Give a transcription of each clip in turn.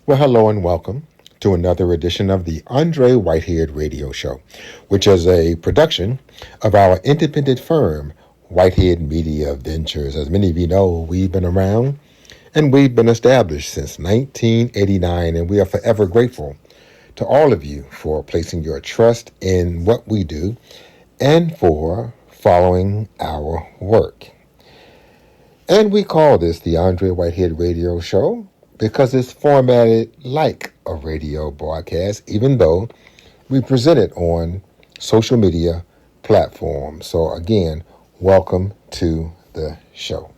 Well, hello and welcome to another edition of the Andre Whitehead Radio Show, which is a production of our independent firm, Whitehead Media Ventures. As many of you know, we've been around and we've been established since 1989, and we are forever grateful to all of you for placing your trust in what we do and for following our work. And we call this the Andre Whitehead Radio Show because it's formatted like a radio broadcast, even though we present it on social media platforms. So again, welcome to the show.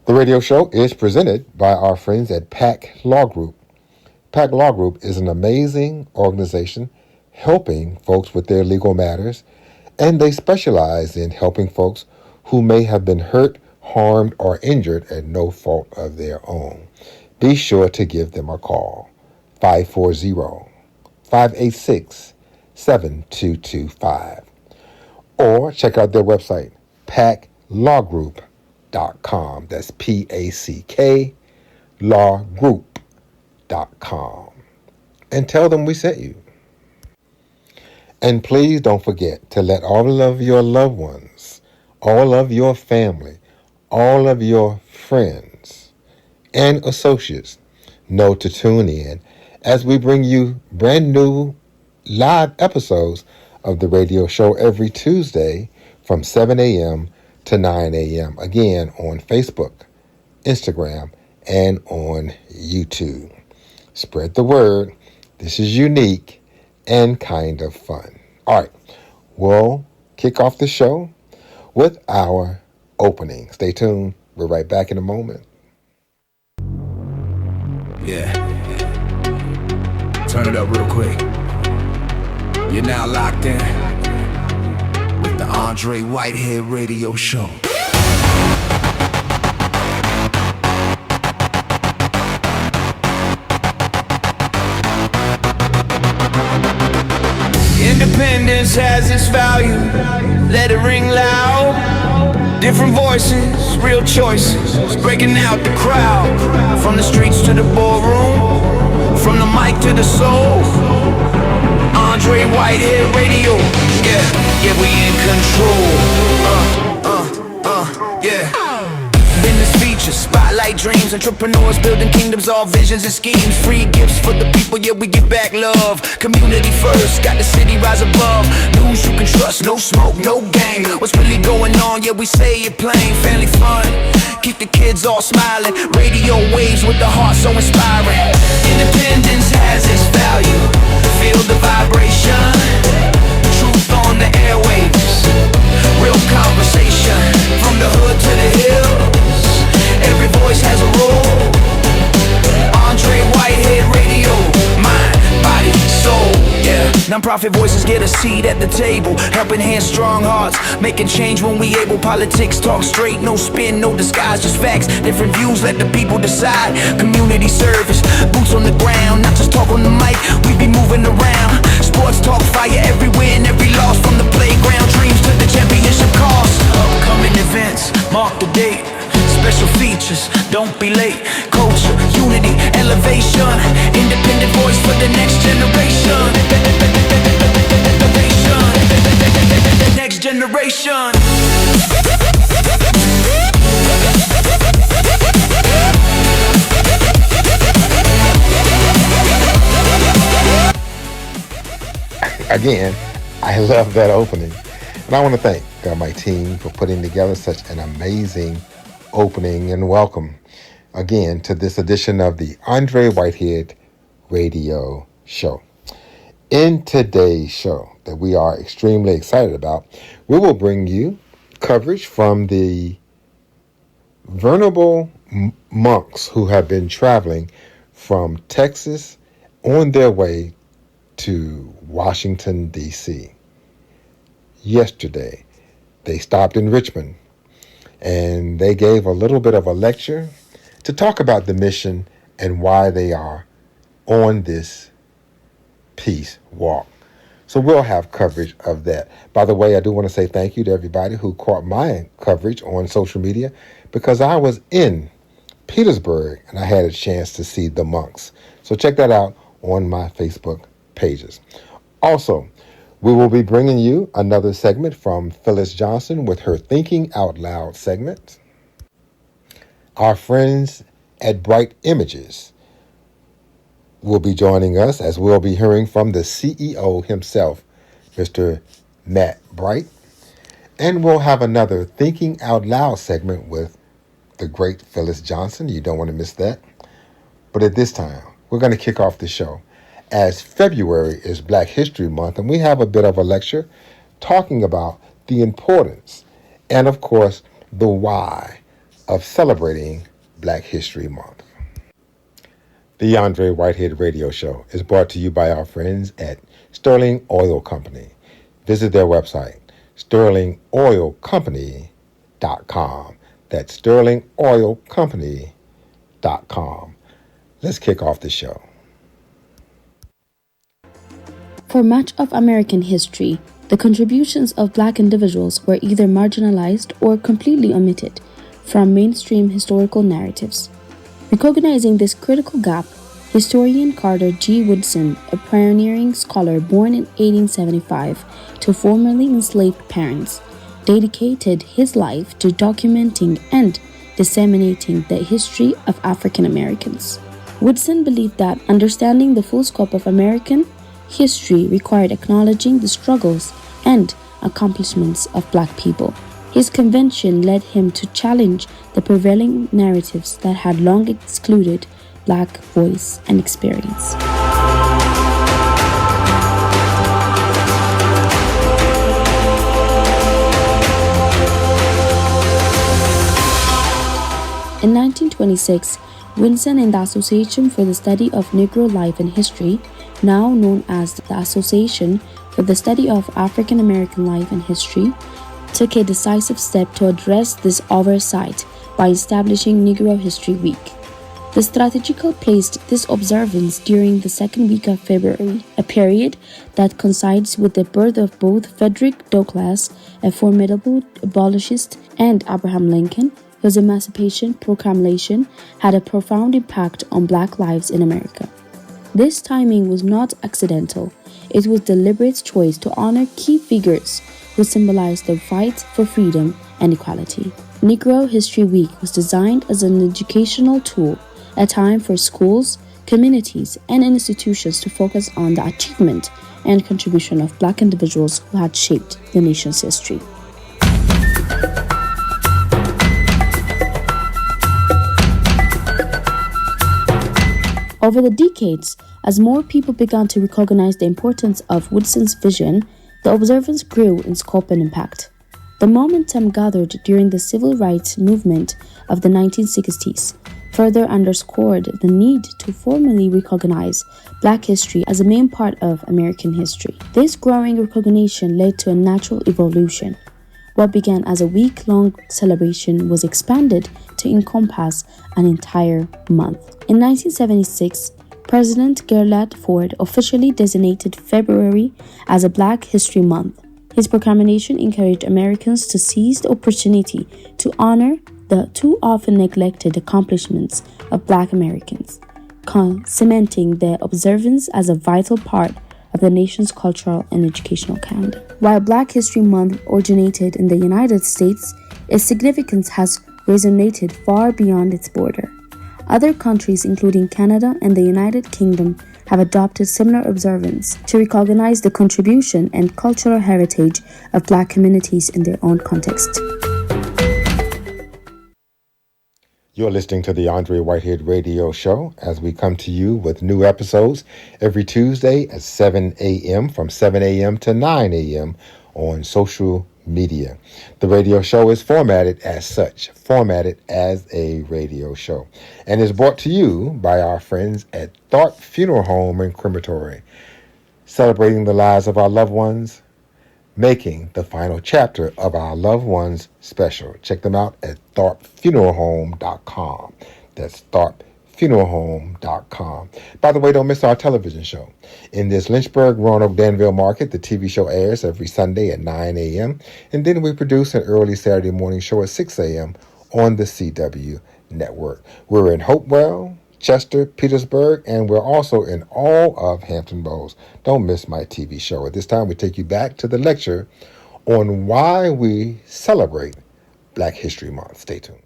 The radio show is presented by our friends at PAC Law Group. PAC Law Group is an amazing organization helping folks with their legal matters, and they specialize in helping folks who may have been hurt, harmed, or injured at no fault of their own. Be sure to give them a call, 540-586-7225. Or check out their website, paclawgroup.com. That's P-A-C-K, lawgroup.com. And tell them we sent you. And please don't forget to let all of your loved ones, all of your family, all of your friends and associates know to tune in as we bring you brand new live episodes of the radio show every Tuesday from 7 a.m. to 9 a.m. Again, on Facebook, Instagram, and on YouTube. Spread the word. This is unique and kind of fun. All right, we'll kick off the show with our opening. Stay tuned. We're right back in a moment. Yeah. Turn it up real quick. You're now locked in with the Andre Whitehead Radio Show. Independence has its value. Let it ring loud. Different voices, real choices, breaking out the crowd. From the streets to the ballroom, from the mic to the soul. Andre Whitehead Radio, yeah, we in control. Yeah. Business features, spotlight dreams, entrepreneurs building kingdoms, all visions and schemes. Free gifts for the people, yeah, we give back love. Community first, got the city rise above. News you can trust, no smoke, no game. What's really going on, yeah, we say it plain. Family fun, keep the kids all smiling. Radio waves with the heart so inspiring. Independence has its value, feel the vibration. Truth on the airwaves, real conversation. From the hood to the hills, every voice has a role. Andre Whitehead Radio, mind, body, soul, yeah. Non-profit voices get a seat at the table, helping hands, strong hearts, making change when we able. Politics talk straight, no spin, no disguise, just facts. Different views, let the people decide. Community service, boots on the ground, not just talk on the mic, we be moving around. Sports talk, fire everywhere and every loss. From the playground dreams to the championship course. Upcoming events, mark the date. Special features, don't be late. Culture, unity, elevation. Independent voice for the next generation. Next generation. Again, I love that opening. And I want to thank my team for putting together such an amazing opening, and welcome again to this edition of the Andre Whitehead Radio Show. In today's show that we are extremely excited about, we will bring you coverage from the venerable monks who have been traveling from Texas on their way to Washington, D.C. Yesterday, they stopped in Richmond, and they gave a little bit of a lecture to talk about the mission and why they are on this peace walk. So we'll have coverage of that. By the way, I do want to say thank you to everybody who caught my coverage on social media, because I was in Petersburg, and I had a chance to see the monks. So check that out on my Facebook pages. Also, we will be bringing you another segment from Phyllis Johnson with her Thinking Out Loud segment. Our friends at Bright Images will be joining us, as we'll be hearing from the CEO himself, Mr. Matt Bright. And we'll have another Thinking Out Loud segment with the great Phyllis Johnson. You don't want to miss that. But at this time, we're going to kick off the show, as February is Black History Month, and we have a bit of a lecture talking about the importance and, of course, the why of celebrating Black History Month. The Andre Whitehead Radio Show is brought to you by our friends at Sterling Oil Company. Visit their website, sterlingoilcompany.com. That's sterlingoilcompany.com. Let's kick off the show. For much of American history, the contributions of Black individuals were either marginalized or completely omitted from mainstream historical narratives. Recognizing this critical gap, historian Carter G. Woodson, a pioneering scholar born in 1875 to formerly enslaved parents, dedicated his life to documenting and disseminating the history of African Americans. Woodson believed that understanding the full scope of American history required acknowledging the struggles and accomplishments of Black people. His conviction led him to challenge the prevailing narratives that had long excluded Black voice and experience. In 1926, Woodson and the Association for the Study of Negro Life and History, now known as the Association for the Study of African American Life and History, took a decisive step to address this oversight by establishing Negro History Week. The strategically placed this observance during the second week of February, a period that coincides with the birth of both Frederick Douglass, a formidable abolitionist, and Abraham Lincoln, whose Emancipation Proclamation had a profound impact on Black lives in America. This timing was not accidental. It was deliberate choice to honor key figures who symbolized the fight for freedom and equality. Negro History Week was designed as an educational tool, a time for schools, communities, and institutions to focus on the achievement and contribution of Black individuals who had shaped the nation's history. Over the decades, as more people began to recognize the importance of Woodson's vision, the observance grew in scope and impact. The momentum gathered during the civil rights movement of the 1960s further underscored the need to formally recognize Black history as a main part of American history. This growing recognition led to a natural evolution. What began as a week-long celebration was expanded to encompass an entire month. In 1976, President Gerald Ford officially designated February as a Black History Month. His proclamation encouraged Americans to seize the opportunity to honor the too often neglected accomplishments of Black Americans, cementing their observance as a vital part of the nation's cultural and educational calendar. While Black History Month originated in the United States, its significance has resonated far beyond its border. Other countries, including Canada and the United Kingdom, have adopted similar observance to recognize the contribution and cultural heritage of Black communities in their own context. You're listening to the Andre Whitehead Radio Show as we come to you with new episodes every Tuesday at 7 a.m. from 7 a.m. to 9 a.m. on social media. The radio show is formatted as such, formatted as a radio show, and is brought to you by our friends at Thorpe Funeral Home and Crematory, celebrating the lives of our loved ones, making the final chapter of our loved ones special. Check them out at thorpefuneralhome.com. That's thorpefuneralhome.com. By the way, don't miss our television show. In this Lynchburg, Roanoke, Danville market, the TV show airs every Sunday at 9 a.m. And then we produce an early Saturday morning show at 6 a.m. on the CW Network. We're in Hopewell, Chester, Petersburg, and we're also in all of Hampton Roads. Don't miss my TV show. At this time, we take you back to the lecture on why we celebrate Black History Month. Stay tuned.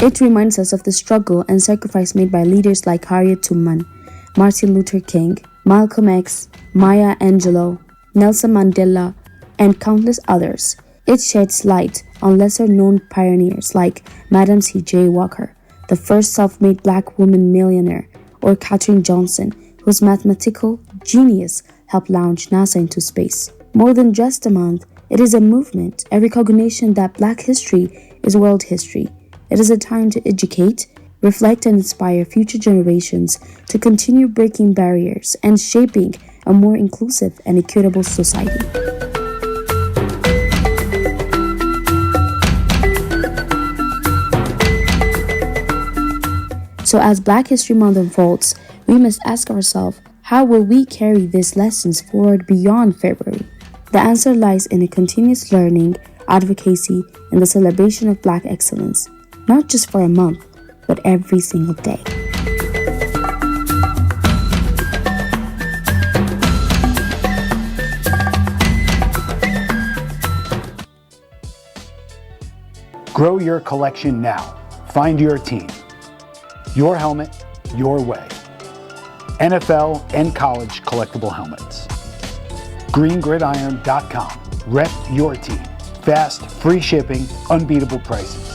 It reminds us of the struggle and sacrifice made by leaders like Harriet Tubman, Martin Luther King, Malcolm X, Maya Angelou, Nelson Mandela, and countless others. It sheds light on lesser-known pioneers like Madam C.J. Walker, the first self-made black woman millionaire, or Katherine Johnson, whose mathematical genius helped launch NASA into space. More than just a month, it is a movement, a recognition that Black history is world history. It is a time to educate, reflect, and inspire future generations to continue breaking barriers and shaping a more inclusive and equitable society. So as Black History Month unfolds, we must ask ourselves, how will we carry these lessons forward beyond February? The answer lies in a continuous learning, advocacy, and the celebration of Black excellence, not just for a month, but every single day. Grow your collection now. Find your team. Your helmet, your way. NFL and college collectible helmets. GreenGridiron.com. Rep your team. Fast, free shipping, unbeatable prices.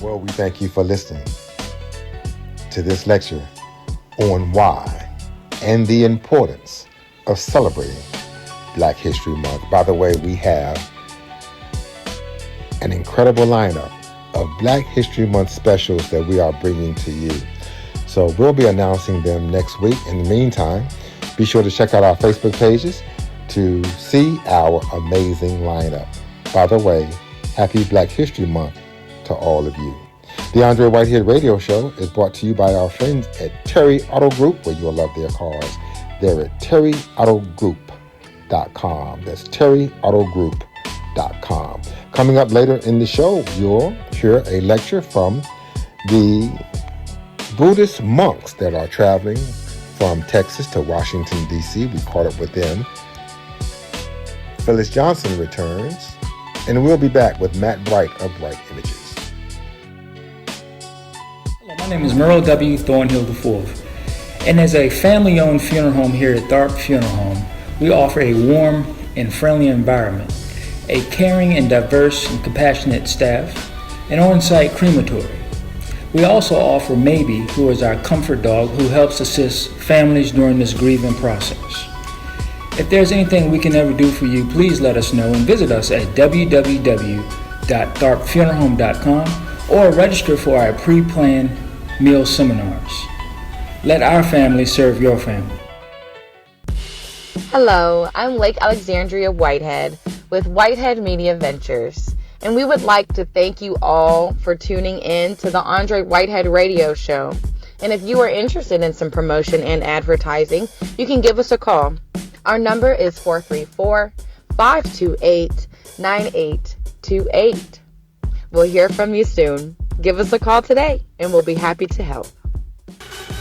Well, we thank you for listening to this lecture on why and the importance of celebrating Black History Month. By the way, we have an incredible lineup of Black History Month specials that we are bringing to you. So we'll be announcing them next week. In the meantime, be sure to check out our Facebook pages to see our amazing lineup. By the way, happy Black History Month to all of you. The Andre Whitehead Radio Show is brought to you by our friends at Terry Auto Group, where you'll love their cars. They're at terryautogroup.com. That's terryautogroup.com. Coming up later in the show, you'll hear a lecture from the Buddhist monks that are traveling from Texas to Washington, D.C. We caught up with them. Phyllis Johnson returns, and we'll be back with Matt Bright of Bright Images. Hello, my name is Merle W. Thornhill IV, and as a family-owned funeral home here at Tharp Funeral Home, we offer a warm and friendly environment, a caring and diverse and compassionate staff, an on-site crematory. We also offer Maybe, who is our comfort dog who helps assist families during this grieving process. If there's anything we can ever do for you, please let us know and visit us at www.tharpfuneralhome.com or register for our pre-planned meal seminars. Let our family serve your family. Hello, I'm Lake Alexandria Whitehead with Whitehead Media Ventures, and we would like to thank you all for tuning in to the Andre Whitehead Radio Show. And if you are interested in some promotion and advertising, you can give us a call. Our number is 434-528-9828. We'll hear from you soon. Give us a call today, and we'll be happy to help.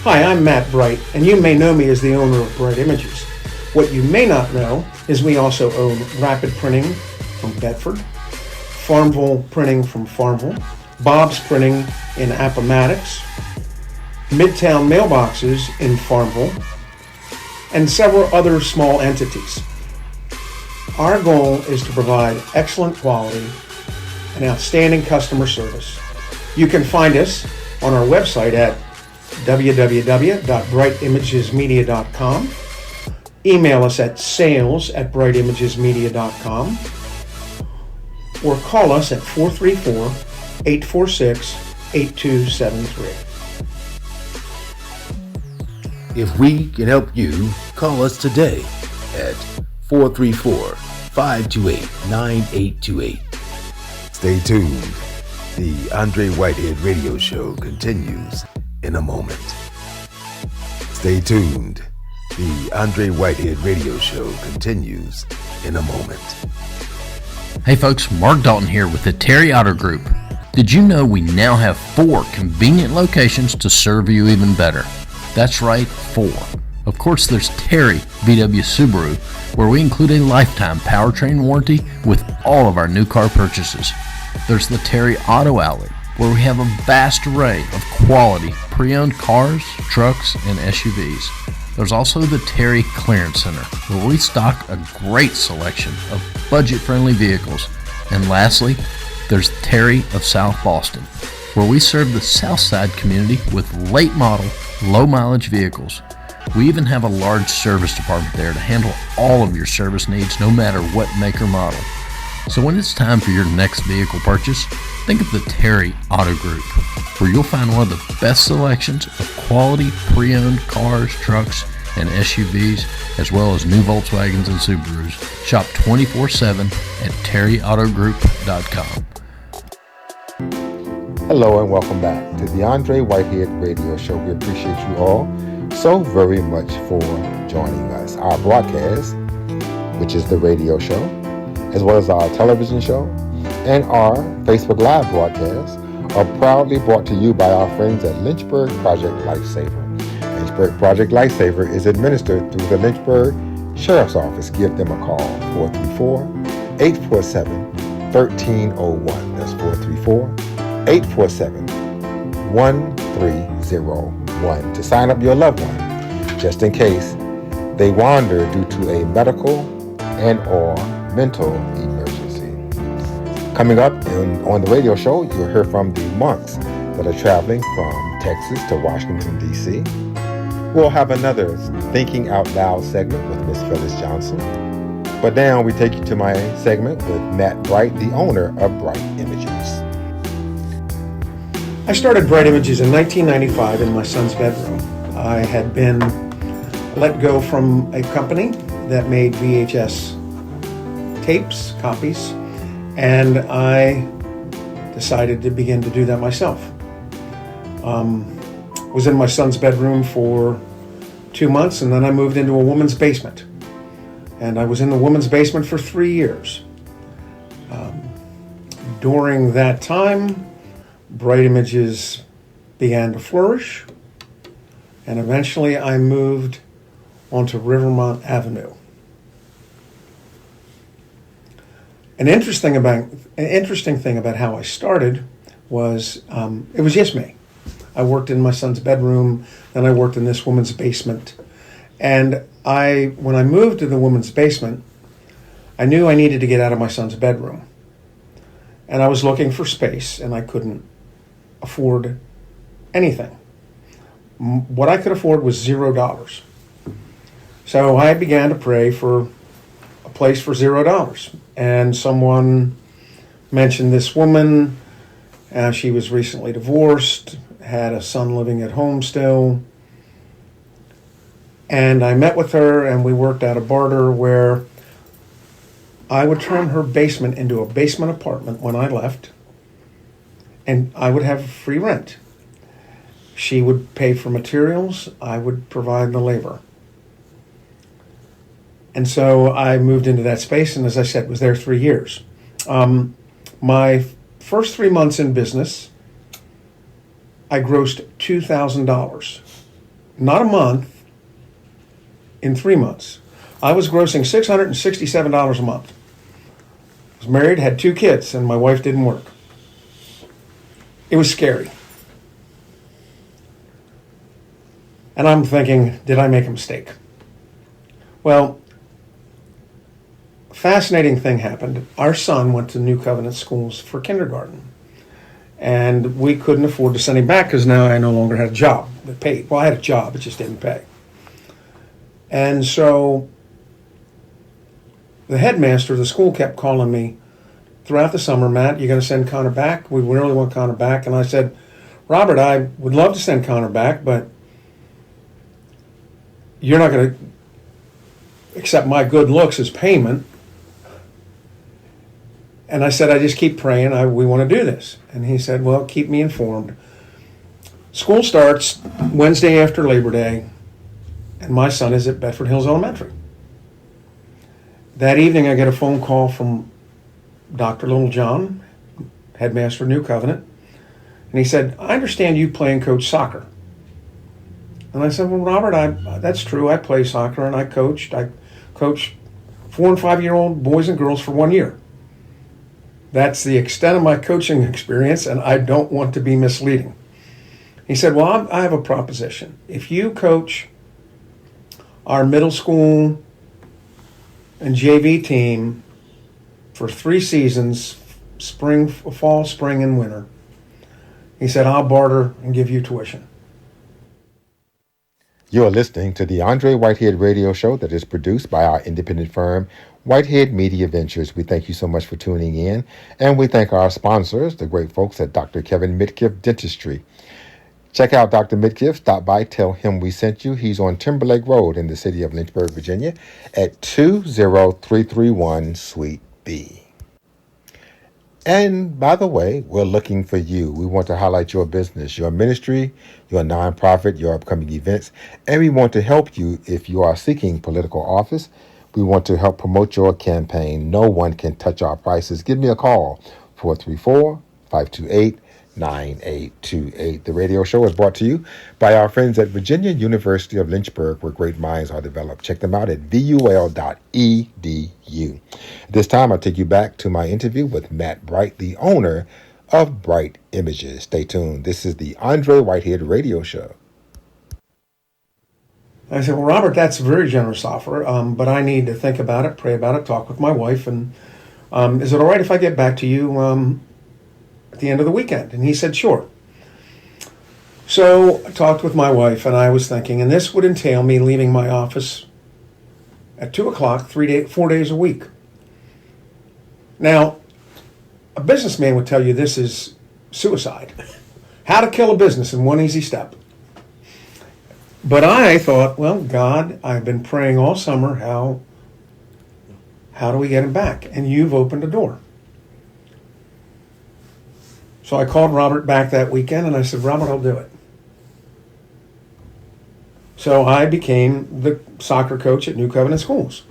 Hi, I'm Matt Bright, and you may know me as the owner of Bright Images. What you may not know is we also own Rapid Printing from Bedford, Farmville Printing from Farmville, Bob's Printing in Appomattox, Midtown Mailboxes in Farmville, and several other small entities. Our goal is to provide excellent quality and outstanding customer service. You can find us on our website at www.brightimagesmedia.com. Email us at sales@brightimagesmedia.com or call us at 434-846-8273. If we can help you, call us today at 434-528-9828. Stay tuned. The Andre Whitehead Radio Show continues in a moment. Stay tuned. The Andre Whitehead Radio Show continues in a moment. Hey folks, Mark Dalton here with the Terry Auto Group. Did you know we now have 4 convenient locations to serve you even better? That's right, 4. Of course, there's Terry VW Subaru, where we include a lifetime powertrain warranty with all of our new car purchases. There's the Terry Auto Outlet, where we have a vast array of quality pre-owned cars, trucks, and SUVs. There's also the Terry Clearance Center, where we stock a great selection of budget-friendly vehicles. And lastly, there's Terry of South Boston, where we serve the South Side community with late model, low mileage vehicles. We even have a large service department there to handle all of your service needs, no matter what make or model. So when it's time for your next vehicle purchase, think of the Terry Auto Group, where you'll find one of the best selections of quality pre-owned cars, trucks, and SUVs, as well as new Volkswagens and Subarus. Shop 24/7 at terryautogroup.com. Hello and welcome back to the Andre Whitehead Radio Show. We appreciate you all so very much for joining us. Our broadcast, which is the radio show, as well as our television show and our Facebook Live broadcast, are proudly brought to you by our friends at Lynchburg Project Lifesaver. Lynchburg Project Lifesaver is administered through the Lynchburg Sheriff's Office. Give them a call, 434-847-1301. That's 434-847-1301 to sign up your loved one, just in case they wander due to a medical and or mental emergency. Coming up on the radio show, you'll hear from the monks that are traveling from Texas to Washington, D.C. We'll have another Thinking Out Loud segment with Miss Phyllis Johnson. But now we take you to my segment with Matt Bright, the owner of Bright Images. I started Bright Images in 1995 in my son's bedroom. I had been let go from a company that made VHS tapes, copies, and I decided to begin to do that myself. Was in my son's bedroom for 2 months, and then I moved into a woman's basement. And I was in the woman's basement for 3 years. During that time, Bright Images began to flourish, and eventually I moved onto Rivermont Avenue. An interesting thing about how I started was it was just me. I worked in my son's bedroom, then I worked in this woman's basement. And when I moved to the woman's basement, I knew I needed to get out of my son's bedroom. And I was looking for space, and I couldn't afford anything. What I could afford was $0. So I began to pray for a place for $0. And someone mentioned this woman. She was recently divorced, had a son living at home still. And I met with her, and we worked out a barter where I would turn her basement into a basement apartment when I left, and I would have free rent. She would pay for materials, I would provide the labor. And so I moved into that space, and as I said, was there 3 years. My first 3 months in business, I grossed $2,000. Not a month, in 3 months. I was grossing $667 a month. I was married, had 2 kids, and my wife didn't work. It was scary. And I'm thinking, did I make a mistake? Well, a fascinating thing happened. Our son went to New Covenant Schools for kindergarten. And we couldn't afford to send him back because now I no longer had a job that paid. Well, I had a job, it just didn't pay. And so the headmaster of the school kept calling me throughout the summer, Matt, you going to send Connor back? We really want Connor back. And I said, Robert, I would love to send Connor back, but you're not going to accept my good looks as payment. And I said, I just keep praying. We want to do this. And he said, well, keep me informed. School starts Wednesday after Labor Day, and my son is at Bedford Hills Elementary. That evening, I get a phone call from Dr. Littlejohn, headmaster of New Covenant, and he said, I understand you play and coach soccer. And I said, well, Robert, that's true. I play soccer and I coached 4 and 5 year old boys and girls for 1 year. That's the extent of my coaching experience, and I don't want to be misleading. He said, well, I have a proposition. If you coach our middle school and JV team for 3 seasons, spring, fall, spring, and winter, he said, I'll barter and give you tuition. You are listening to the Andre Whitehead Radio Show that is produced by our independent firm, Whitehead Media Ventures. We thank you so much for tuning in, and we thank our sponsors, the great folks at Dr. Kevin Midkiff Dentistry. Check out Dr. Midkiff. Stop by, tell him we sent you. He's on Timberlake Road in the city of Lynchburg, Virginia at 20331 Suite B. And by the way, we're looking for you. We want to highlight your business, your ministry, your nonprofit, your upcoming events, and we want to help you if you are seeking political office. We want to help promote your campaign. No one can touch our prices. Give me a call, 434-528-9828. The radio show is brought to you by our friends at Virginia University of Lynchburg, where great minds are developed. Check them out at vul.edu. At this time, I'll take you back to my interview with Matt Bright, the owner of Bright Images. Stay tuned. This is the Andre Whitehead Radio Show. I said, well, Robert, that's a very generous offer, but I need to think about it, pray about it, talk with my wife, and is it all right if I get back to you at the end of the weekend? And he said, sure. So I talked with my wife, and I was thinking, and this would entail me leaving my office at 2 o'clock 4 days a week. Now, a businessman would tell you this is suicide. How to kill a business in one easy step. But I thought, well, God, I've been praying all summer, how do we get him back? And you've opened a door. So I called Robert back that weekend, and I said, Robert, I'll do it. So I became the soccer coach at New Covenant Schools.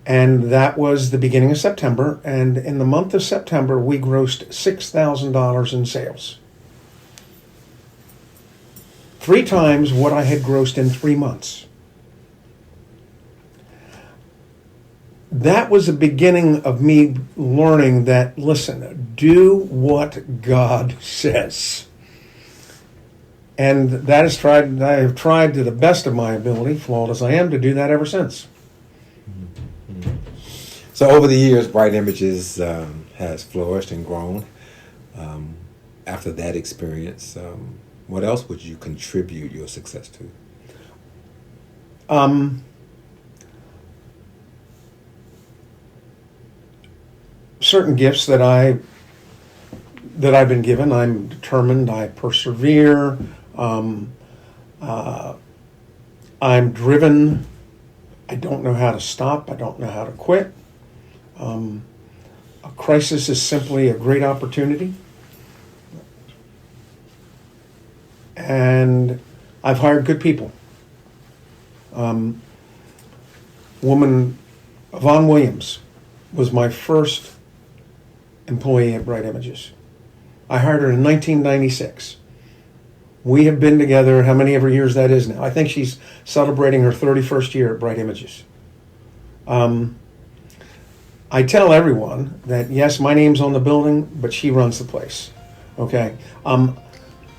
And that was the beginning of September. And in the month of September, we grossed $6,000 in sales. 3 times what I had grossed in 3 months. That was the beginning of me learning that, listen, do what God says. And that is I have tried to the best of my ability, flawed as I am, to do that ever since. So over the years, Bright Images has flourished and grown. After that experience, what else would you contribute your success to? Certain gifts that I've been given. I'm determined. I persevere. I'm driven. I don't know how to stop. I don't know how to quit. A crisis is simply a great opportunity. And I've hired good people. Woman, Yvonne Williams, was my first employee at Bright Images. I hired her in 1996. We have been together, how many ever years that is now. I think she's celebrating her 31st year at Bright Images. I tell everyone that, yes, my name's on the building, but she runs the place. Okay?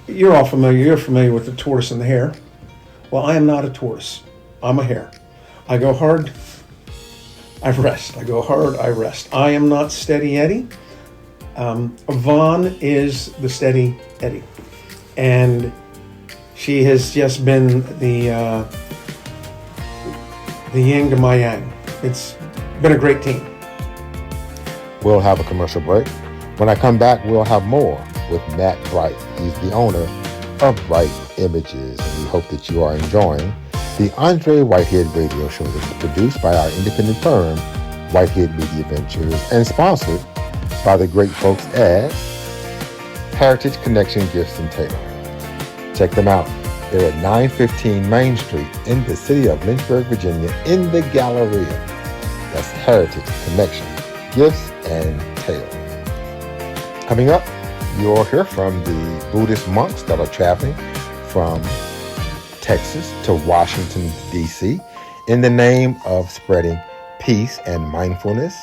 You're all familiar. You're familiar with the tortoise and the hare. Well, I am not a tortoise. I'm a hare. I go hard, I rest. I go hard, I rest. I am not Steady Eddie. Yvonne is the Steady Eddie. And she has just been the yin to my yang. It's been a great team. We'll have a commercial break. When I come back, we'll have more with Matt Bright. He's the owner of Bright Images, and we hope that you are enjoying the Andre Whitehead Radio Show that is produced by our independent firm, Whitehead Media Ventures, and sponsored by the great folks at Heritage Connection Gifts and Tailoring. Check them out. They're at 915 Main Street in the city of Lynchburg, Virginia, in the Galleria. That's Heritage Connection gifts and tales. Coming up, you'll hear from the Buddhist monks that are traveling from Texas to Washington, D.C. in the name of spreading peace and mindfulness.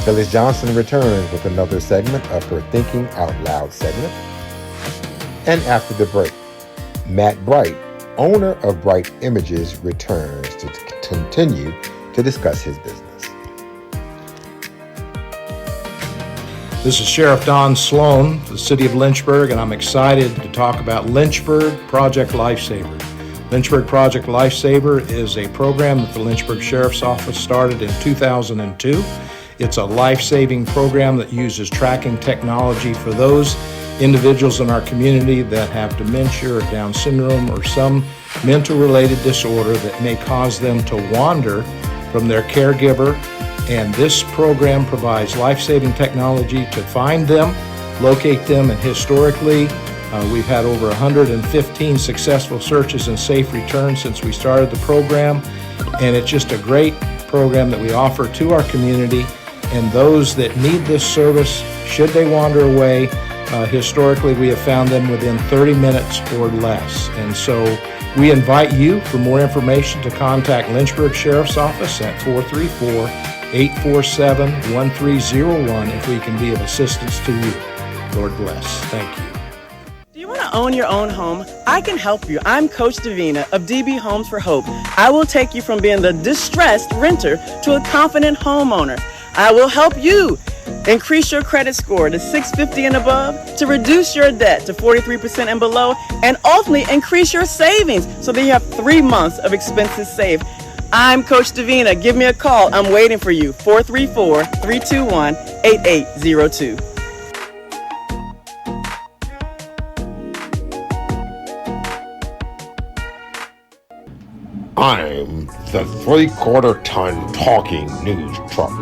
Phyllis Johnson returns with another segment of her Thinking Out Loud segment. And after the break, Matt Bright, owner of Bright Images, returns to continue to discuss his business. This is Sheriff Don Sloan, the City of Lynchburg, and I'm excited to talk about Lynchburg Project Lifesaver. Lynchburg Project Lifesaver is a program that the Lynchburg Sheriff's Office started in 2002. It's a life-saving program that uses tracking technology for those individuals in our community that have dementia or Down syndrome or some mental-related disorder that may cause them to wander from their caregiver. And this program provides life-saving technology to find them, locate them, and historically, we've had over 115 successful searches and safe returns since we started the program. And it's just a great program that we offer to our community. And those that need this service, should they wander away, historically we have found them within 30 minutes or less. And so we invite you, for more information, to contact Lynchburg Sheriff's Office at 434-847-1301 if we can be of assistance to you. Lord bless. Thank you. Do you want to own your own home? I can help you. I'm Coach Davina of DB Homes for Hope. I will take you from being the distressed renter to a confident homeowner. I will help you increase your credit score to 650 and above, to reduce your debt to 43% and below, and ultimately increase your savings so that you have 3 months of expenses saved. I'm Coach Davina. Give me a call. I'm waiting for you. 434-321-8802. I'm the 3/4 ton talking news truck,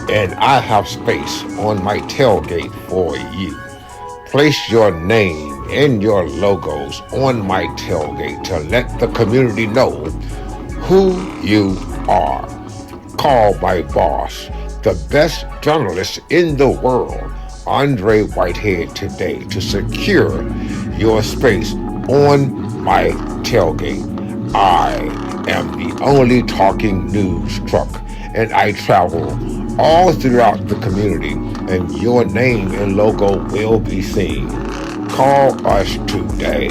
and I have space on my tailgate for you. Place your name and your logos on my tailgate to let the community know who you are. Call my boss, the best journalist in the world, Andre Whitehead, today to secure your space on my tailgate. I am the only talking news truck, and I travel all throughout the community, and your name and logo will be seen. Call us today,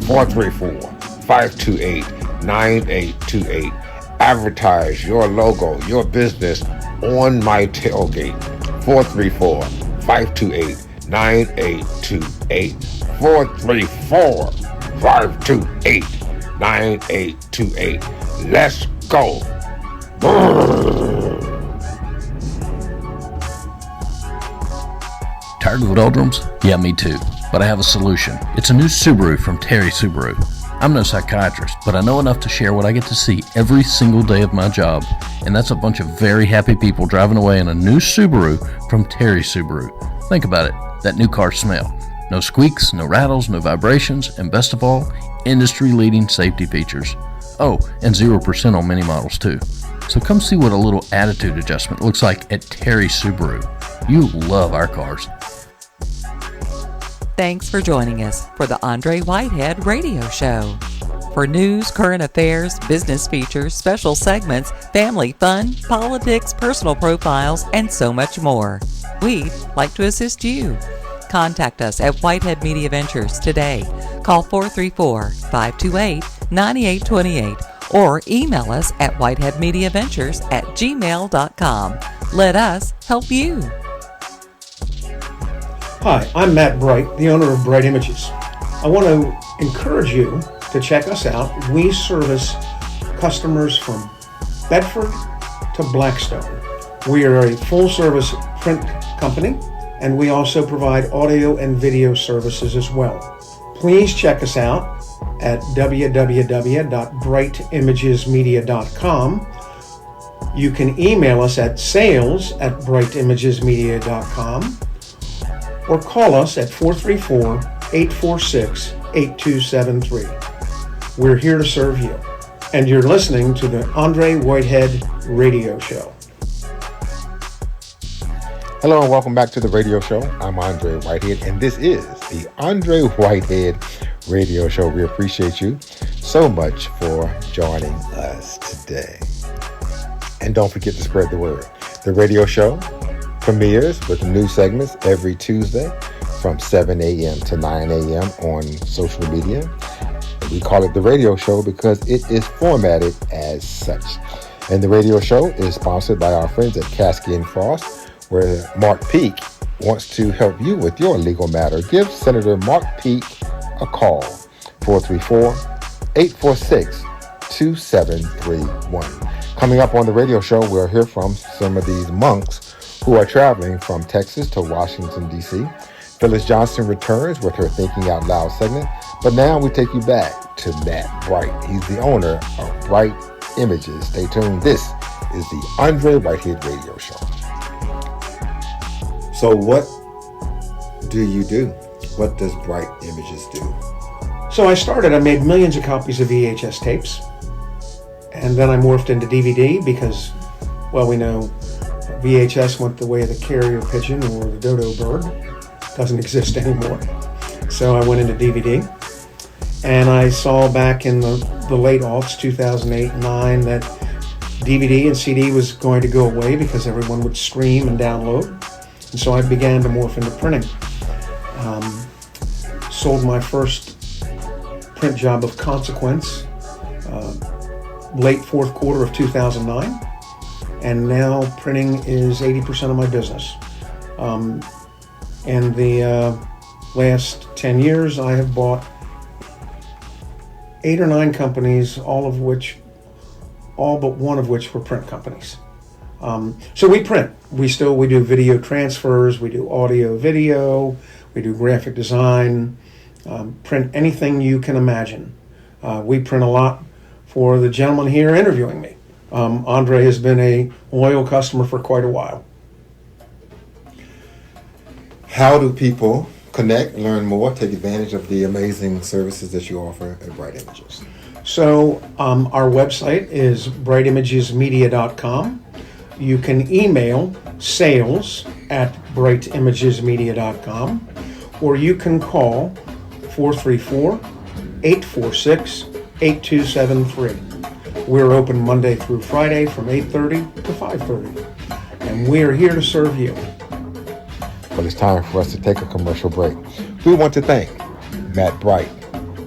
434-528-9828. Advertise your logo, your business on my tailgate, 434-528-9828. 434-528-9828. Let's go. Tired of doldrums? Yeah, me too. But I have a solution. It's a new Subaru from Terry Subaru. I'm no psychiatrist, but I know enough to share what I get to see every single day of my job, and that's a bunch of very happy people driving away in a new Subaru from Terry Subaru. Think about it, that new car smell. No squeaks, no rattles, no vibrations, and best of all, industry-leading safety features. Oh, and 0% on many models too. So come see what a little attitude adjustment looks like at Terry Subaru. You love our cars. Thanks for joining us for the Andre Whitehead Radio Show. For news, current affairs, business features, special segments, family fun, politics, personal profiles, and so much more. We'd like to assist you. Contact us at Whitehead Media Ventures today. Call 434-528-9828 or email us at whiteheadmediaventures@gmail.com. Let us help you. Hi, I'm Matt Bright, the owner of Bright Images. I want to encourage you to check us out. We service customers from Bedford to Blackstone. We are a full-service print company, and we also provide audio and video services as well. Please check us out at www.brightimagesmedia.com. You can email us at sales@brightimagesmedia.com or call us at 434-846-8273. We're here to serve you. And you're listening to the Andre Whitehead Radio Show. Hello and welcome back to the radio show. I'm Andre Whitehead, and this is the Andre Whitehead Radio Show. We appreciate you so much for joining us today. And don't forget to spread the word. The radio show premieres with new segments every Tuesday from 7 a.m. to 9 a.m. on social media. We call it the radio show because it is formatted as such. And the radio show is sponsored by our friends at Caskey & Frost, where Mark Peake wants to help you with your legal matter. Give Senator Mark Peake a call, 434-846-2731. Coming up on the radio show, we'll hear from some of these monks who are traveling from Texas to Washington, D.C. Phyllis Johnson returns with her Thinking Out Loud segment, but now we take you back to Matt Bright. He's the owner of Bright Images. Stay tuned. This is the Andre Whitehead Radio Show. So what do you do? What does Bright Images do? So I made millions of copies of VHS tapes, and then I morphed into DVD because, well, we know VHS went the way of the carrier pigeon or the dodo bird. Doesn't exist anymore. So I went into DVD, and I saw back in the late aughts, 2008 and 9, that DVD and CD was going to go away because everyone would stream and download. And so I began to morph into printing. Sold my first print job of consequence late fourth quarter of 2009. And now printing is 80% of my business. In the last 10 years, I have bought 8 or 9 companies, all but one of which were print companies. So we print. We do video transfers, we do audio, video, we do graphic design, print anything you can imagine. We print a lot for the gentleman here interviewing me. Andre has been a loyal customer for quite a while. How do people connect, learn more, take advantage of the amazing services that you offer at Bright Images? So our website is brightimagesmedia.com. You can email sales@brightimagesmedia.com, or you can call 434-846-8273. We're open Monday through Friday from 8:30 to 5:30, and we're here to serve you. Well, it's time for us to take a commercial break. We want to thank Matt Bright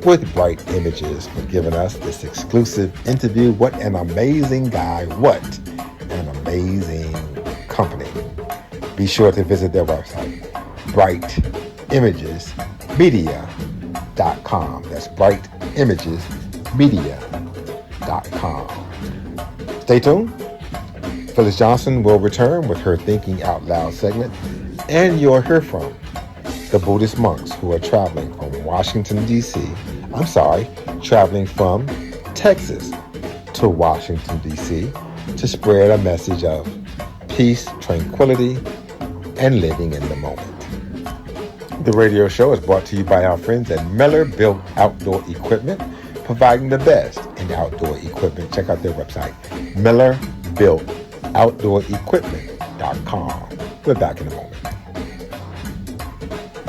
with Bright Images for giving us this exclusive interview. What an amazing guy. What an amazing company. Be sure to visit their website, brightimagesmedia.com. That's brightimagesmedia.com. Stay tuned. Phyllis Johnson will return with her Thinking Out Loud segment, and you'll hear from the Buddhist monks who are traveling from traveling from Texas to Washington, D.C. to spread a message of peace, tranquility, and living in the moment. The radio show is brought to you by our friends at Miller Built Outdoor Equipment, providing the best in outdoor equipment. Check out their website, MillerBuiltOutdoorEquipment.com. We're back in a moment.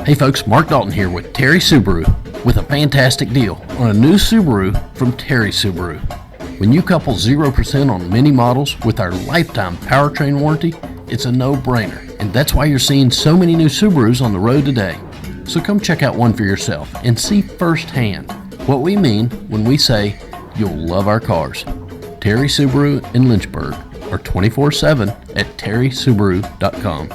Hey folks, Mark Dalton here with Terry Subaru with a fantastic deal on a new Subaru from Terry Subaru. When you couple 0% on many models with our lifetime powertrain warranty, it's a no-brainer, and that's why you're seeing so many new Subarus on the road today. So come check out one for yourself and see firsthand what we mean when we say you'll love our cars. Terry Subaru in Lynchburg, or 24/7 at terrysubaru.com.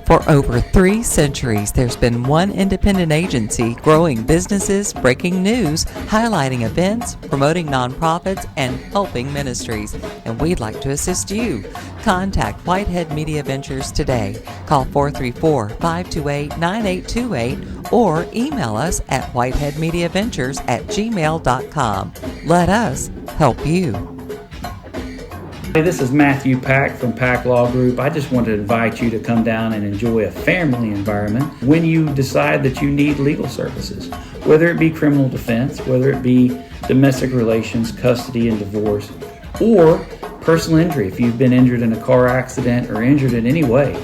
For over 3 centuries, there's been one independent agency growing businesses, breaking news, highlighting events, promoting nonprofits, and helping ministries. And we'd like to assist you. Contact Whitehead Media Ventures today. Call 434-528-9828 or email us at whiteheadmediaventures@gmail.com. Let us help you. Hey, this is Matthew Pack from Pack Law Group. I just wanted to invite you to come down and enjoy a family environment when you decide that you need legal services, whether it be criminal defense, whether it be domestic relations, custody and divorce, or personal injury, if you've been injured in a car accident or injured in any way.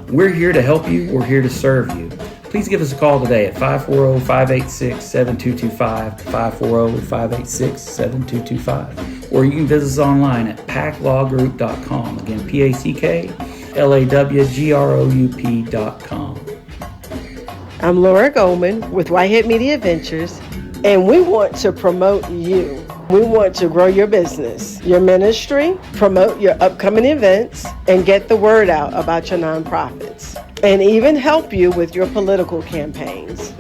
We're here to help you. We're here to serve you. Please give us a call today at 540-586-7225, 540-586-7225, or you can visit us online at packlawgroup.com. Again, PACKLAWGROUP.com. I'm Laura Goldman with Whitehead Media Ventures, and we want to promote you. We want to grow your business, your ministry, promote your upcoming events, and get the word out about your nonprofits, and even help you with your political campaigns.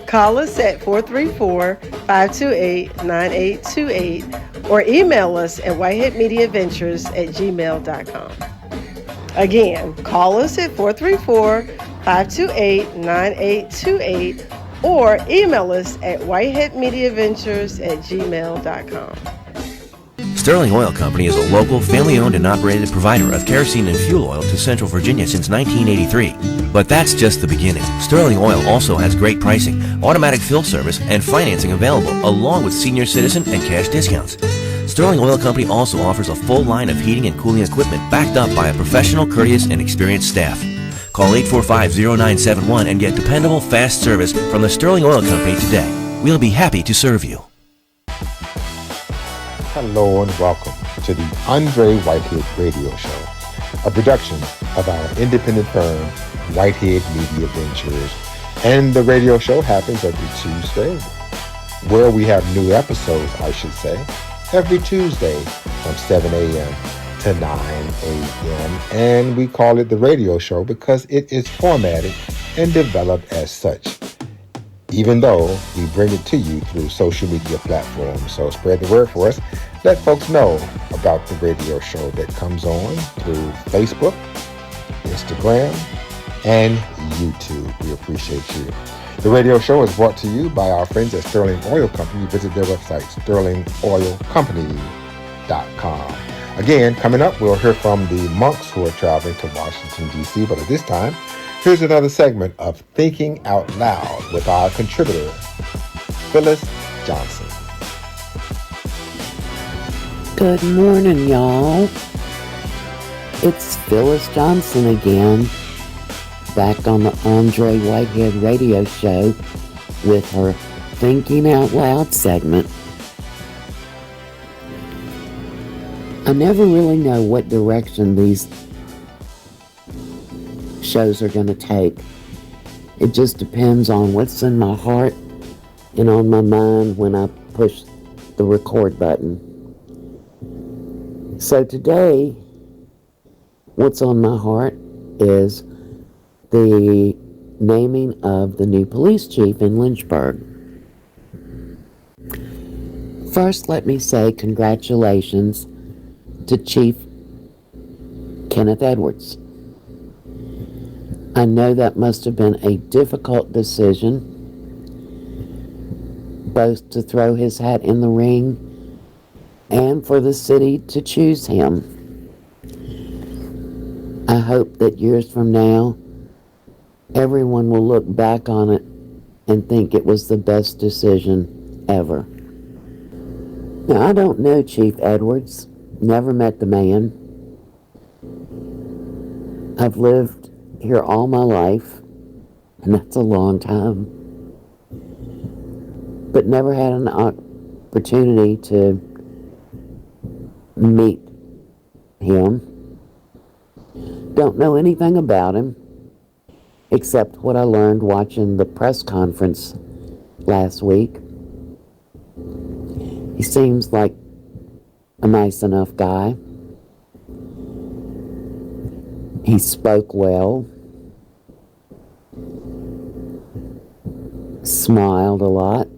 Call us at 434-528-9828 or email us at whiteheadmediaventures@gmail.com. Again, call us at 434-528-9828 or email us at whiteheadmediaventures@gmail.com. Sterling Oil Company is a local, family-owned and operated provider of kerosene and fuel oil to Central Virginia since 1983. But that's just the beginning. Sterling Oil also has great pricing, automatic fill service, and financing available, along with senior citizen and cash discounts. Sterling Oil Company also offers a full line of heating and cooling equipment backed up by a professional, courteous, and experienced staff. Call 845-0971 and get dependable, fast service from the Sterling Oil Company today. We'll be happy to serve you. Hello and welcome to the Andre Whitehead Radio Show, a production of our independent firm, Whitehead Media Ventures. And the radio show happens every Tuesday, where we have new episodes, I should say, every Tuesday from 7 a.m. to 9 a.m. And we call it the radio show because it is formatted and developed as such, even though we bring it to you through social media platforms. So spread the word for us. Let folks know about the radio show that comes on through Facebook, Instagram, and YouTube. We appreciate you. The radio show is brought to you by our friends at Sterling Oil Company. Visit their website, sterlingoilcompany.com. Again, coming up, we'll hear from the monks who are traveling to Washington, D.C. But at this time, here's another segment of Thinking Out Loud with our contributor, Phyllis Johnson. Good morning, y'all. It's Phyllis Johnson again, back on the Andre Whitehead Radio Show with her Thinking Out Loud segment. I never really know what direction these shows are going to take. It just depends on what's in my heart and on my mind when I push the record button. So today, what's on my heart is the naming of the new police chief in Lynchburg. First, let me say congratulations to Chief Kenneth Edwards. I know that must have been a difficult decision, both to throw his hat in the ring and for the city to choose him. I hope that years from now, everyone will look back on it and think it was the best decision ever. Now, I don't know Chief Edwards. Never met the man. I've lived here all my life, and that's a long time, but never had an opportunity to meet him. Don't know anything about him, except what I learned watching the press conference last week. He seems like a nice enough guy. He spoke well, smiled a lot,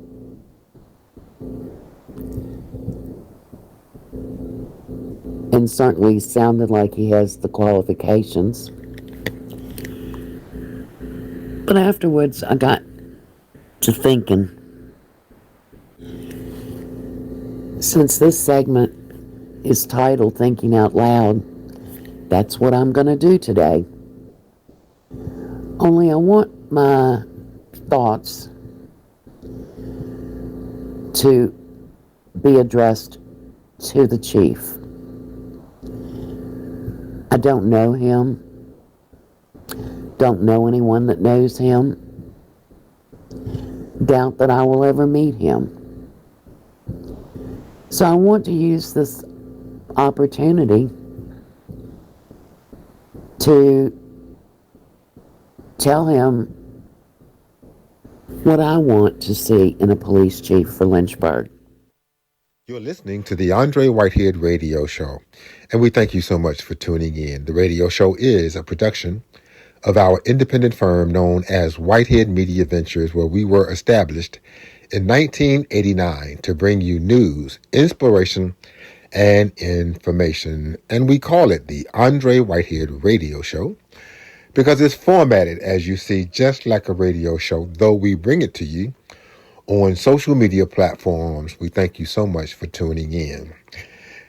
and certainly sounded like he has the qualifications. But afterwards, I got to thinking, since this segment is titled Thinking Out Loud, that's what I'm going to do today. Only I want my thoughts to be addressed to the chief. I don't know him. Don't know anyone that knows him. Doubt that I will ever meet him. So I want to use this opportunity to tell him what I want to see in a police chief for Lynchburg. You're listening to the Andre Whitehead Radio Show, and we thank you so much for tuning in. The radio show is a production of our independent firm known as Whitehead Media Ventures, where we were established in 1989 to bring you news, inspiration, and information. And we call it the Andre Whitehead Radio Show because it's formatted, as you see, just like a radio show, though we bring it to you on social media platforms. We thank you so much for tuning in.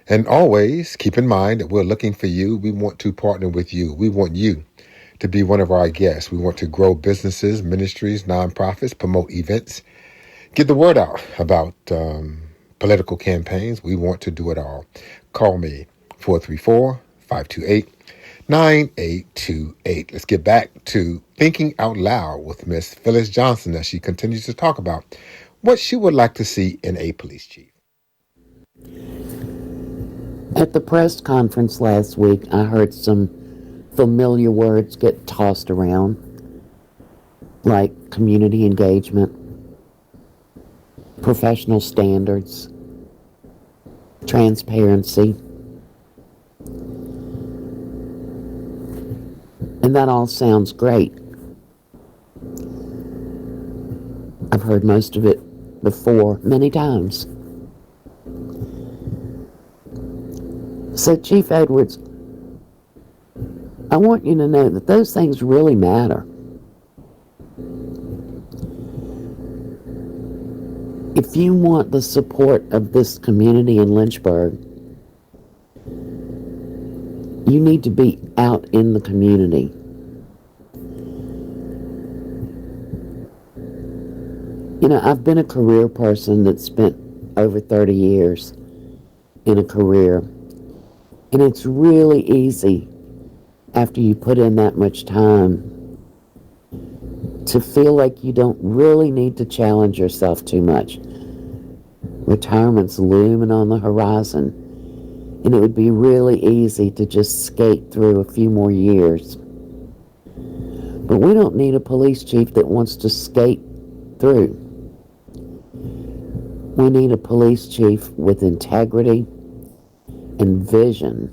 And always keep in mind that we're looking for you. We want to partner with you. We want you to be one of our guests. We want to grow businesses, ministries, nonprofits, promote events, get the word out about political campaigns. We want to do it all. Call me, 434-528-9828. Let's get back to Thinking Out Loud with Miss Phyllis Johnson as she continues to talk about what she would like to see in a police chief. At the press conference last week, I heard some familiar words get tossed around, like community engagement, professional standards, transparency. And that all sounds great. I've heard most of it before many times. So, Chief Edwards, I want you to know that those things really matter. If you want the support of this community in Lynchburg, you need to be out in the community. You know, I've been a career person that spent over 30 years in a career, and it's really easy after you put in that much time to feel like you don't really need to challenge yourself too much. Retirement's looming on the horizon, and it would be really easy to just skate through a few more years. But we don't need a police chief that wants to skate through. We need a police chief with integrity and vision.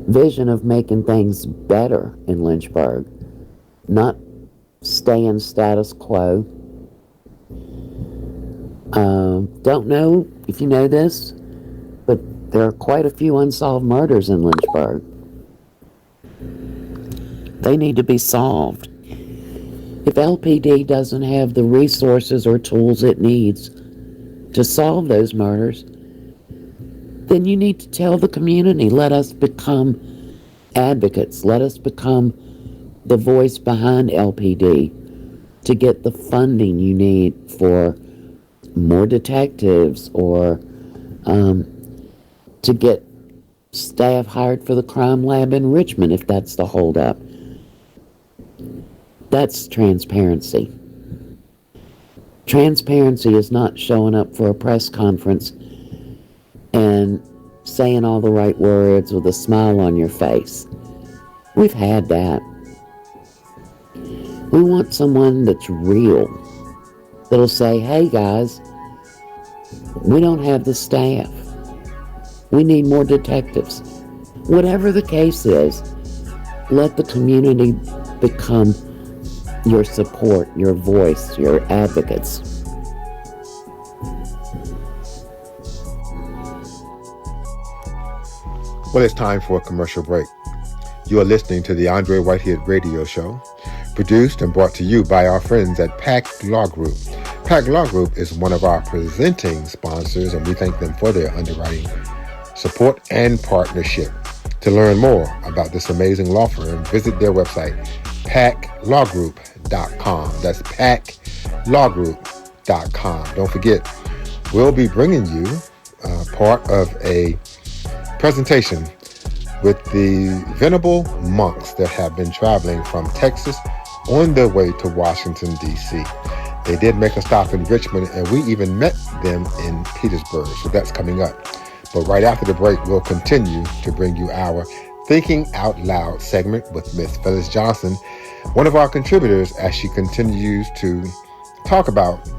Vision of making things better in Lynchburg, not staying status quo. Don't know if you know this, but there are quite a few unsolved murders in Lynchburg. They need to be solved. If LPD doesn't have the resources or tools it needs to solve those murders, then you need to tell the community, let us become advocates, let us become the voice behind LPD to get the funding you need for more detectives or to get staff hired for the crime lab in Richmond if that's the holdup. That's transparency. Transparency is not showing up for a press conference and saying all the right words with a smile on your face. We've had that. We want someone that's real, that'll say, hey guys, we don't have the staff. We need more detectives. Whatever the case is, let the community become your support, your voice, your advocates. Well, it's time for a commercial break. You are listening to the Andre Whitehead Radio Show, produced and brought to you by our friends at PAC Law Group. PAC Law Group is one of our presenting sponsors, and we thank them for their underwriting support and partnership. To learn more about this amazing law firm, visit their website, paclawgroup.com. That's paclawgroup.com. Don't forget, we'll be bringing you part of a presentation with the venerable monks that have been traveling from Texas on their way to Washington, D.C. They did make a stop in Richmond, and we even met them in Petersburg, so that's coming up. But right after the break, we'll continue to bring you our Thinking Out Loud segment with Miss Phyllis Johnson, one of our contributors, as she continues to talk about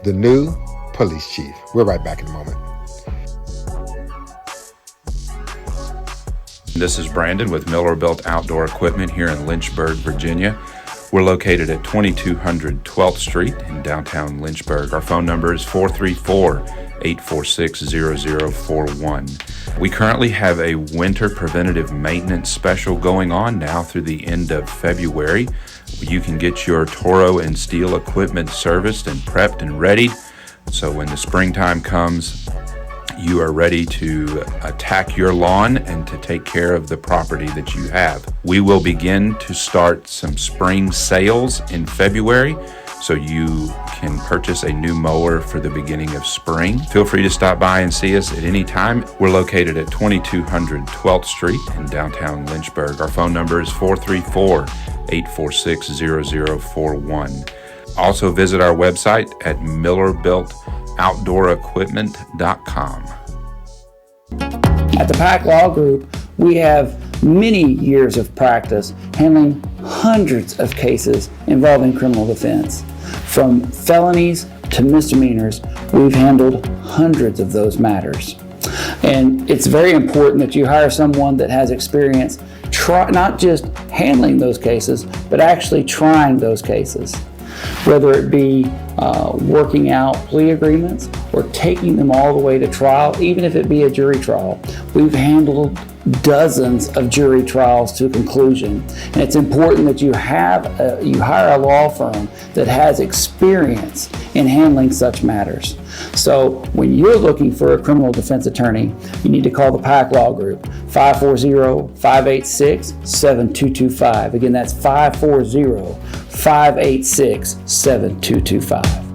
the new police chief. We're right back in a moment. This is Brandon with Miller Built Outdoor Equipment here in Lynchburg, Virginia. We're located at 2200 12th Street in downtown Lynchburg. Our phone number is 434-846-0041. We currently have a winter preventative maintenance special going on now through the end of February. You can get your Toro and Steel equipment serviced and prepped and readied, so when the springtime comes, you are ready to attack your lawn and to take care of the property that you have. We will begin to start some spring sales in February, so you can purchase a new mower for the beginning of spring. Feel free to stop by and see us at any time. We're located at 2200 12th Street in downtown Lynchburg. Our phone number is 434-846-0041. Also visit our website at millerbuiltoutdoorequipment.com. At the Pack Law Group, we have many years of practice handling hundreds of cases involving criminal defense. From felonies to misdemeanors, we've handled hundreds of those matters. And it's very important that you hire someone that has experience, not just handling those cases, but actually trying those cases. Whether it be working out plea agreements or taking them all the way to trial, even if it be a jury trial. We've handled dozens of jury trials to conclusion, and it's important that you hire a law firm that has experience in handling such matters. So when you're looking for a criminal defense attorney, you need to call the Pack Law Group, 540-586-7225. Again, that's 540-586-7225.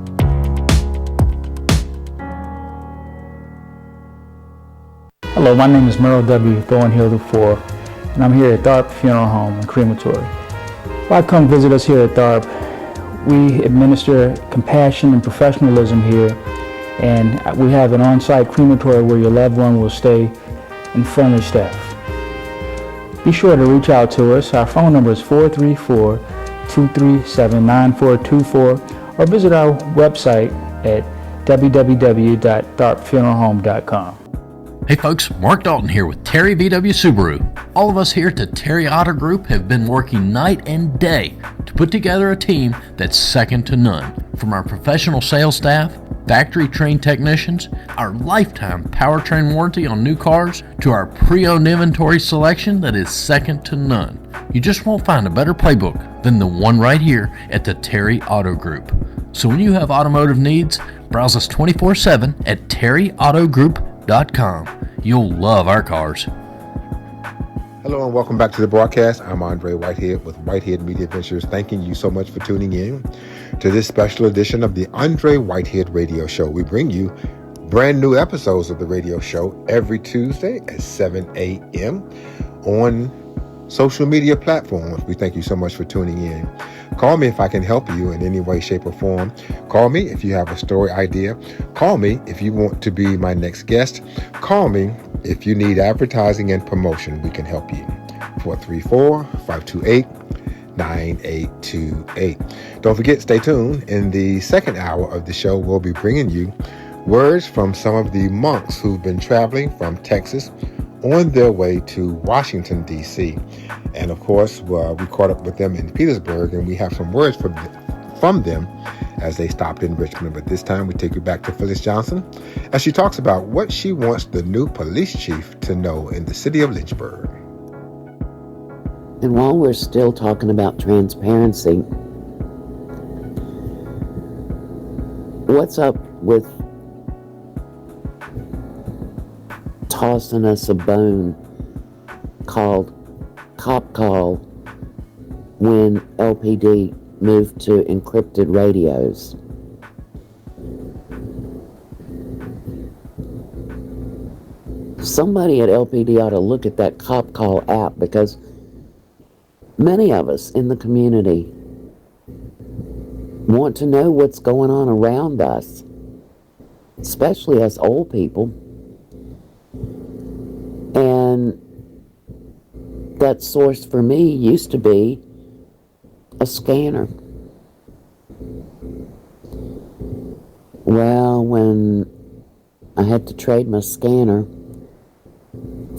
Hello, my name is Merle W. Thornhill IV, and I'm here at Tharp Funeral Home and Crematory. Why come visit us here at Tharp? We administer compassion and professionalism here, and we have an on-site crematory where your loved one will stay and friendly staff. Be sure to reach out to us. Our phone number is 434-237-9424, or visit our website at www.tharpfuneralhome.com. Hey folks, Mark Dalton here with Terry VW Subaru. All of us here at the Terry Auto Group have been working night and day to put together a team that's second to none. From our professional sales staff, factory-trained technicians, our lifetime powertrain warranty on new cars, to our pre-owned inventory selection that is second to none. You just won't find a better playbook than the one right here at the Terry Auto Group. So when you have automotive needs, browse us 24/7 at terryautogroup.com. You'll love our cars. Hello and welcome back to the broadcast. I'm Andre Whitehead with Whitehead Media Ventures, thanking you so much for tuning in to this special edition of the Andre Whitehead Radio Show. We bring you brand new episodes of the radio show every Tuesday at 7 a.m. on social media platforms. We thank you so much for tuning in. Call me if I can help you in any way, shape, or form. Call me if you have a story idea. Call me if you want to be my next guest. Call me if you need advertising and promotion. We can help you. 434-528-9828. Don't forget, stay tuned. In the second hour of the show, we'll be bringing you words from some of the monks who've been traveling from Texas on their way to Washington, D.C. And of course, we caught up with them in Petersburg, and we have some words from them as they stopped in Richmond. But this time we take you back to Phyllis Johnson as she talks about what she wants the new police chief to know in the city of Lynchburg. And while we're still talking about transparency, what's up with tossing us a bone called Cop Call when LPD moved to encrypted radios? somebody at LPD ought to look at that Cop Call app, because many of us in the community want to know what's going on around us, especially us old people. And that source for me used to be a scanner. Well, when I had to trade my scanner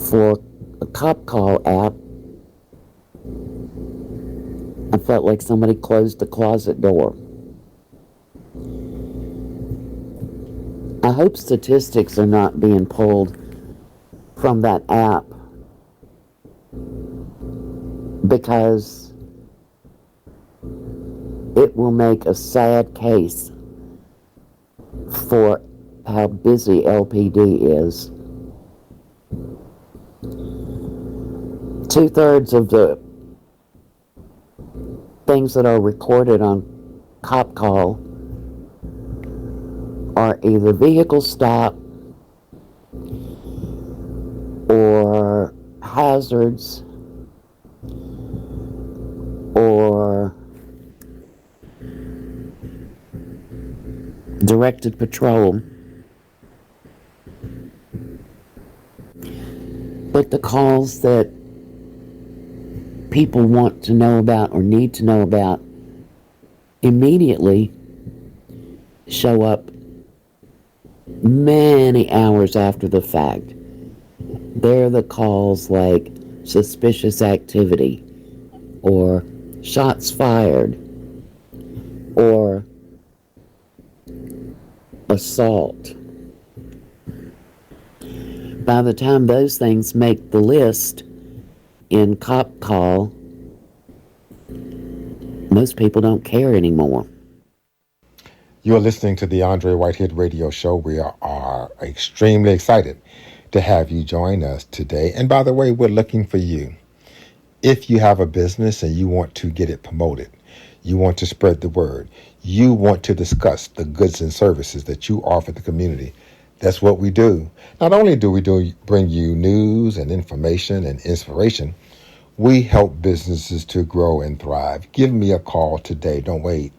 for a Cop Call app, I felt like somebody closed the closet door. I hope statistics are not being pulled from that app, because it will make a sad case for how busy LPD is. 2/3 of the things that are recorded on Cop Call are either vehicle stop or hazards or directed patrol. But the calls that people want to know about or need to know about immediately show up many hours after the fact. They're the calls like suspicious activity, or shots fired, or assault. By the time those things make the list in Cop Call, most people don't care anymore. You're listening to the Andre Whitehead Radio Show. We are extremely excited to have you join us today. And by the way, we're looking for you. If you have a business and you want to get it promoted, you want to spread the word, you want to discuss the goods and services that you offer the community, that's what we do. Not only do we bring you news and information and inspiration, we help businesses to grow and thrive. Give me a call today. Don't wait.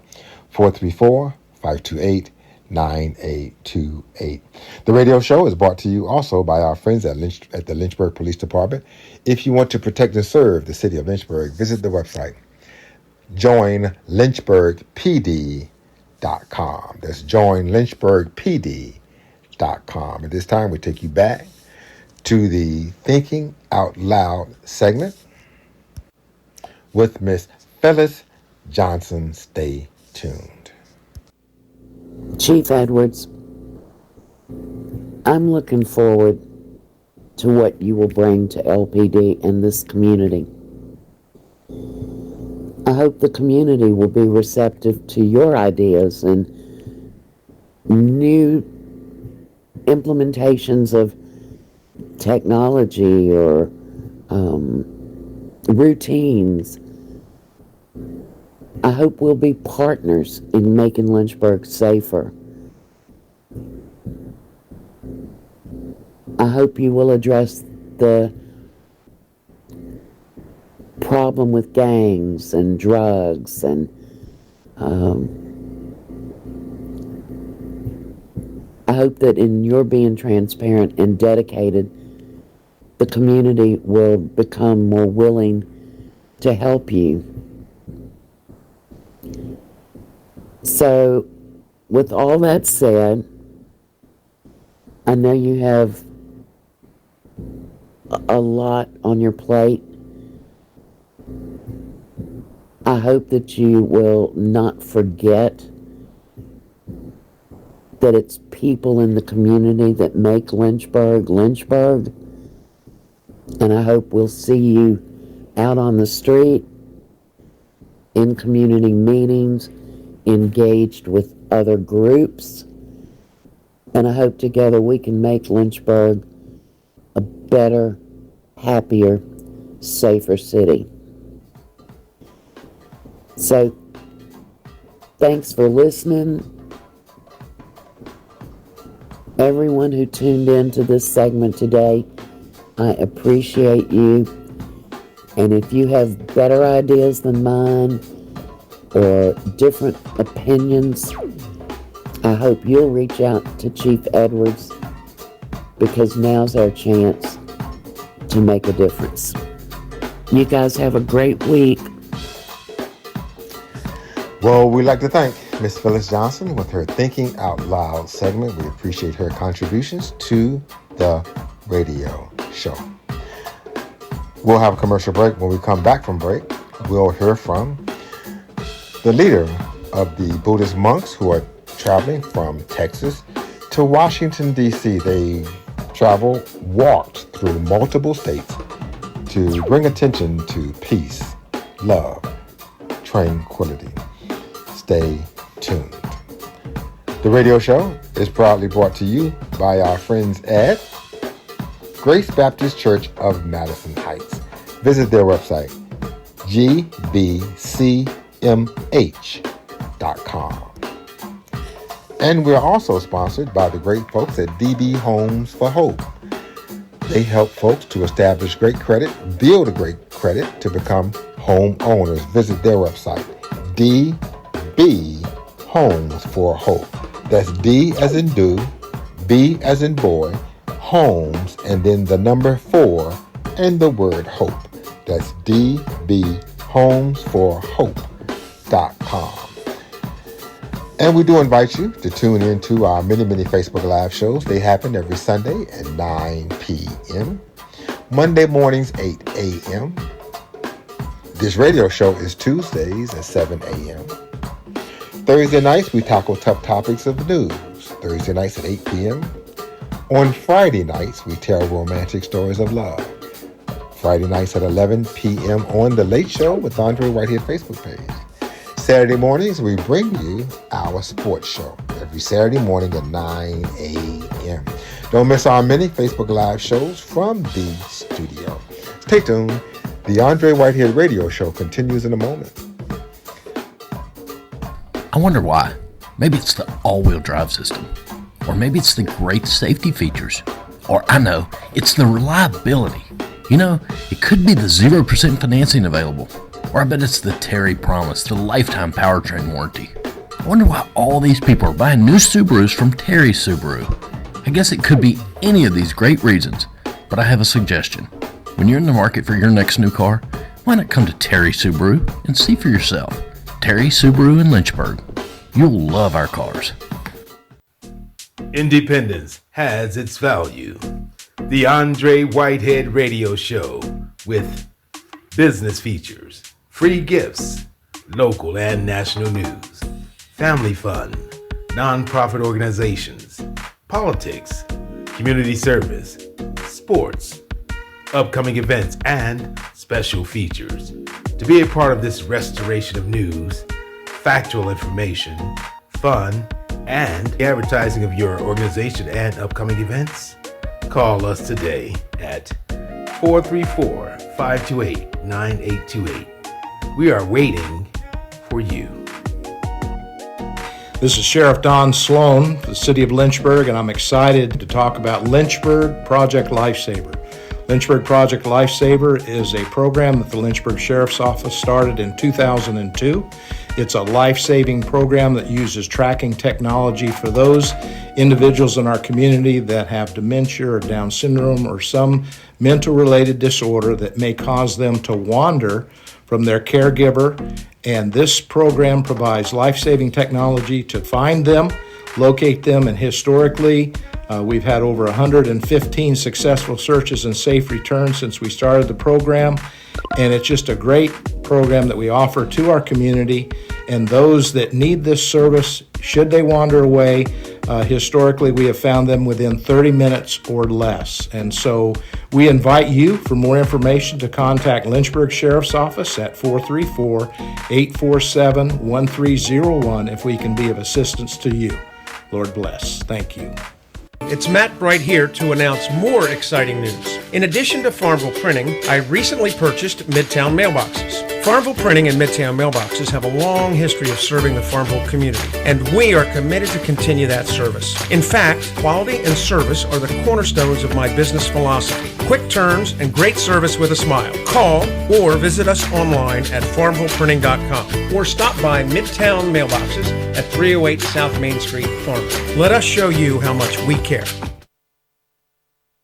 434-528-9828. The radio show is brought to you also by our friends at the Lynchburg Police Department. If you want to protect and serve the city of Lynchburg, visit the website. Join LynchburgPD.com. That's joinLynchburgPD.com. At this time, we take you back to the Thinking Out Loud segment with Miss Phyllis Johnson. Stay tuned. Chief Edwards, I'm looking forward to what you will bring to LPD and this community. I hope the community will be receptive to your ideas and new implementations of technology or routines. I hope we'll be partners in making Lynchburg safer. I hope you will address the problem with gangs and drugs, and I hope that in your being transparent and dedicated, the community will become more willing to help you. So, with all that said, I know you have a lot on your plate. I hope that you will not forget that it's people in the community that make Lynchburg, Lynchburg. And I hope we'll see you out on the street, in community meetings, engaged with other groups. And I hope together we can make Lynchburg a better, happier, safer city. So, thanks for listening. Everyone who tuned in to this segment today, I appreciate you. And if you have better ideas than mine or different opinions, I hope you'll reach out to Chief Edwards, because now's our chance to make a difference. You guys have a great week. Well, we'd like to thank Miss Phyllis Johnson with her Thinking Out Loud segment. We appreciate her contributions to the radio show. We'll have a commercial break. When we come back from break, we'll hear from the leader of the Buddhist monks who are traveling from Texas to Washington, D.C. They walked through multiple states to bring attention to peace, love, tranquility. Stay tuned. The radio show is proudly brought to you by our friends at Grace Baptist Church of Madison Heights. Visit their website, gbcmh.com. And we're also sponsored by the great folks at DB Homes for Hope. They help folks to establish great credit, build a great credit to become home owners. Visit their website, DB Homes for Hope. That's D as in do, B as in boy, homes, and then the number 4 and the word hope. That's dbhomesforhope.com. And we do invite you to tune in to our many Facebook Live shows. They happen every Sunday at 9 p.m. Monday mornings, 8 a.m. This radio show is Tuesdays at 7 a.m. Thursday nights, we tackle tough topics of the news. Thursday nights at 8 p.m. On Friday nights, we tell romantic stories of love. Friday nights at 11 p.m. on The Late Show with Andre Whitehead Facebook page. Saturday mornings, we bring you our sports show every Saturday morning at 9 a.m. Don't miss our many Facebook Live shows from the studio. Stay tuned. The Andre Whitehead Radio Show continues in a moment. I wonder why. Maybe it's the all-wheel drive system. Or maybe it's the great safety features. Or I know, it's the reliability. You know, it could be the 0% financing available. Or I bet it's the Terry Promise, the lifetime powertrain warranty. I wonder why all these people are buying new Subarus from Terry Subaru. I guess it could be any of these great reasons, but I have a suggestion. When you're in the market for your next new car, why not come to Terry Subaru and see for yourself? Terry Subaru in Lynchburg. You'll love our cars. Independence has its value. The Andre Whitehead Radio Show with business features, free gifts, local and national news, family fun, nonprofit organizations, politics, community service, sports, upcoming events, and special features. To be a part of this restoration of news, factual information, fun, and advertising of your organization and upcoming events, call us today at 434-528-9828. We are waiting for you. This is Sheriff Don Sloan, the City of Lynchburg, and I'm excited to talk about Lynchburg Project Lifesaver. Lynchburg Project Lifesaver is a program that the Lynchburg Sheriff's Office started in 2002. It's a life-saving program that uses tracking technology for those individuals in our community that have dementia or Down syndrome or some mental-related disorder that may cause them to wander from their caregiver. And this program provides life-saving technology to find them, locate them, and historically, we've had over 115 successful searches and safe returns since we started the program. And it's just a great program that we offer to our community. And those that need this service, should they wander away, historically we have found them within 30 minutes or less. And so we invite you, for more information, to contact Lynchburg Sheriff's Office at 434-847-1301 if we can be of assistance to you. Lord bless. Thank you. It's Matt Bright here to announce more exciting news. In addition to Farmville Printing, I recently purchased Midtown Mailboxes. Farmville Printing and Midtown Mailboxes have a long history of serving the Farmville community, and we are committed to continue that service. In fact, quality and service are the cornerstones of my business philosophy. Quick turns and great service with a smile. Call or visit us online at farmvilleprinting.com or stop by Midtown Mailboxes at 308 South Main Street, Farmville. Let us show you how much we care.